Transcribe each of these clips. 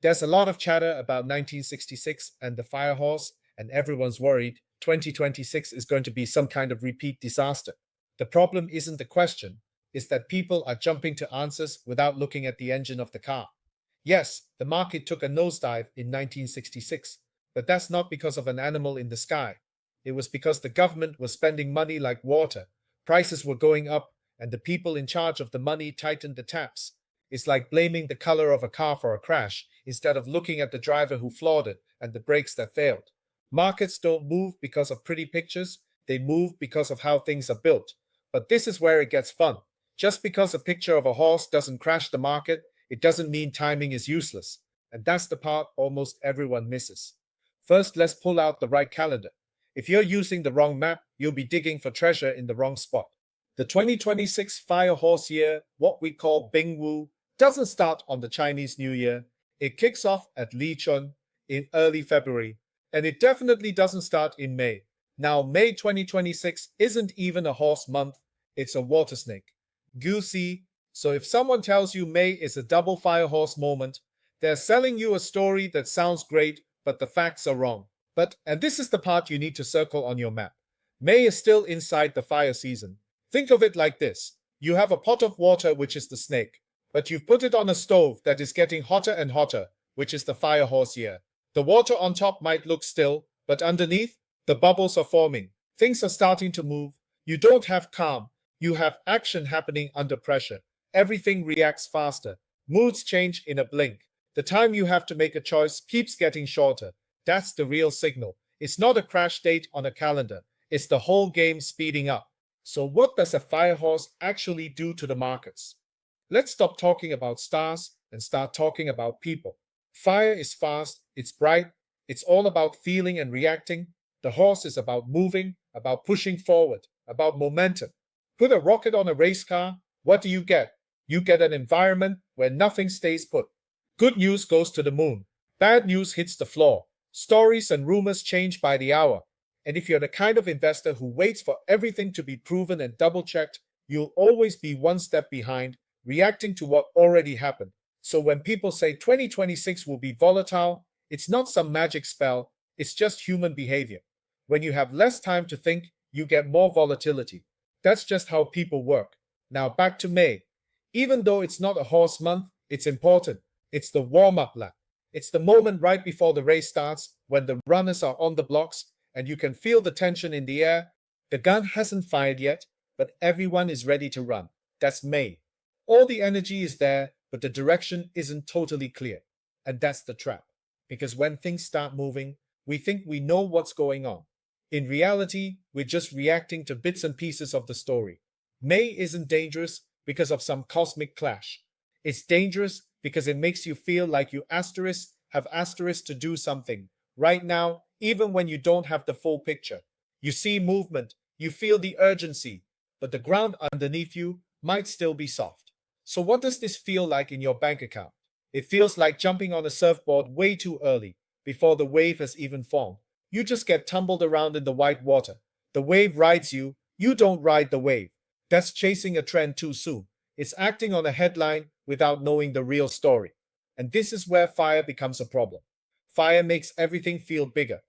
There's a lot of chatter about 1966 and the fire horse, and everyone's worried 2026 is going to be some kind of repeat disaster. The problem isn't the question, it's that people are jumping to answers without looking at the engine of the car. Yes, the market took a nosedive in 1966, but that's not because of an animal in the sky. It was because the government was spending money like water, prices were going up, and the people in charge of the money tightened the taps. It's like blaming the color of a car for a crash instead of looking at the driver who flawed it and the brakes that failed. Markets don't move because of pretty pictures, they move because of how things are built. But this is where it gets fun. Just because a picture of a horse doesn't crash the market, it doesn't mean timing is useless. And that's the part almost everyone misses. First, let's pull out the right calendar. If you're using the wrong map, you'll be digging for treasure in the wrong spot. The 2026 Fire Horse Year, what we call Bingwu, doesn't start on the Chinese New Year. It kicks off at Lichun in early February, and it definitely doesn't start in May. Now, May 2026 isn't even a horse month, it's a water snake. Goosey. So if someone tells you May is a double fire horse moment, they're selling you a story that sounds great, but the facts are wrong. And this is the part you need to circle on your map. May is still inside the fire season. Think of it like this. You have a pot of water, which is the snake, but you've put it on a stove that is getting hotter and hotter, which is the fire horse year. The water on top might look still, but underneath, the bubbles are forming. Things are starting to move. You don't have calm. You have action happening under pressure. Everything reacts faster. Moods change in a blink. The time you have to make a choice keeps getting shorter. That's the real signal. It's not a crash date on a calendar. It's the whole game speeding up. So what does a fire horse actually do to the markets? Let's stop talking about stars and start talking about people. Fire is fast, it's bright, it's all about feeling and reacting. The horse is about moving, about pushing forward, about momentum. Put a rocket on a race car, what do you get? You get an environment where nothing stays put. Good news goes to the moon. Bad news hits the floor. Stories and rumors change by the hour. And if you're the kind of investor who waits for everything to be proven and double-checked, you'll always be one step behind, reacting to what already happened. So when people say 2026 will be volatile, it's not some magic spell, it's just human behavior. When you have less time to think, you get more volatility. That's just how people work. Now back to May. Even though it's not a horse month, it's important. It's the warm-up lap. It's the moment right before the race starts, when the runners are on the blocks, and you can feel the tension in the air. The gun hasn't fired yet, but everyone is ready to run. That's May. All the energy is there, but the direction isn't totally clear. And that's the trap. Because when things start moving, we think we know what's going on. In reality, we're just reacting to bits and pieces of the story. May isn't dangerous because of some cosmic clash. It's dangerous because it makes you feel like you have asterisk to do something. Right now, even when you don't have the full picture. You see movement, you feel the urgency, but the ground underneath you might still be soft. So what does this feel like in your bank account? It feels like jumping on a surfboard way too early, before the wave has even formed. You just get tumbled around in the white water. The wave rides you, you don't ride the wave. That's chasing a trend too soon. It's acting on a headline without knowing the real story. And this is where fire becomes a problem. Fire makes everything feel bigger.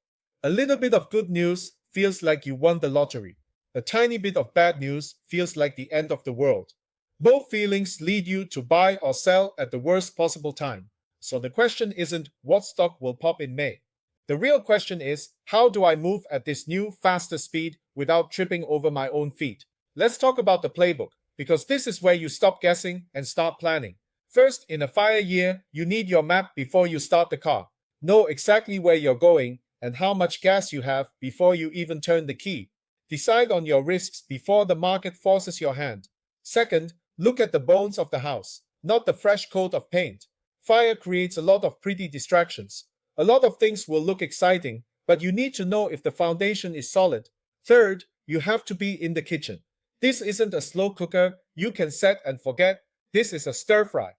A little bit of good news feels like you won the lottery. A tiny bit of bad news feels like the end of the world. Both feelings lead you to buy or sell at the worst possible time. So the question isn't what stock will pop in May. The real question is, how do I move at this new, faster speed without tripping over my own feet? Let's talk about the playbook, because this is where you stop guessing and start planning. First, in a fire year, you need your map before you start the car. Know exactly where you're going and how much gas you have before you even turn the key. Decide on your risks before the market forces your hand. Second, look at the bones of the house, not the fresh coat of paint. Fire creates a lot of pretty distractions. A lot of things will look exciting, but you need to know if the foundation is solid. Third, you have to be in the kitchen. This isn't a slow cooker you can set and forget. This is a stir fry.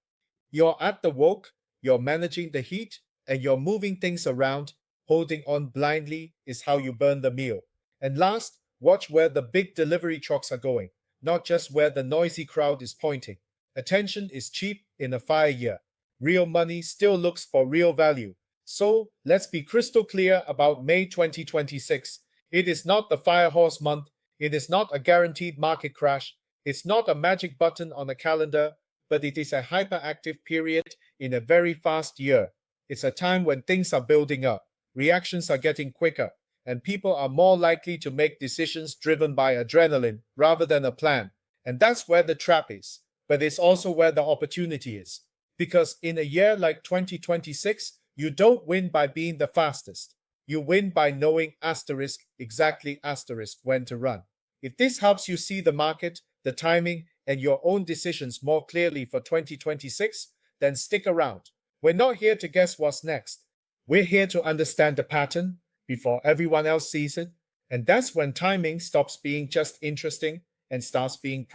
You're at the wok, you're managing the heat, and you're moving things around. Holding on blindly is how you burn the meal. And last, watch where the big delivery trucks are going, not just where the noisy crowd is pointing. Attention is cheap in a fire year. Real money still looks for real value. So, let's be crystal clear about May 2026. It is not the firehorse month. It is not a guaranteed market crash. It's not a magic button on a calendar, but it is a hyperactive period in a very fast year. It's a time when things are building up, reactions are getting quicker, and people are more likely to make decisions driven by adrenaline rather than a plan. And that's where the trap is, but it's also where the opportunity is. Because in a year like 2026, you don't win by being the fastest. You win by knowing exactly when to run. If this helps you see the market, the timing, and your own decisions more clearly for 2026, then stick around. We're not here to guess what's next. We're here to understand the pattern before everyone else sees it. And that's when timing stops being just interesting and starts being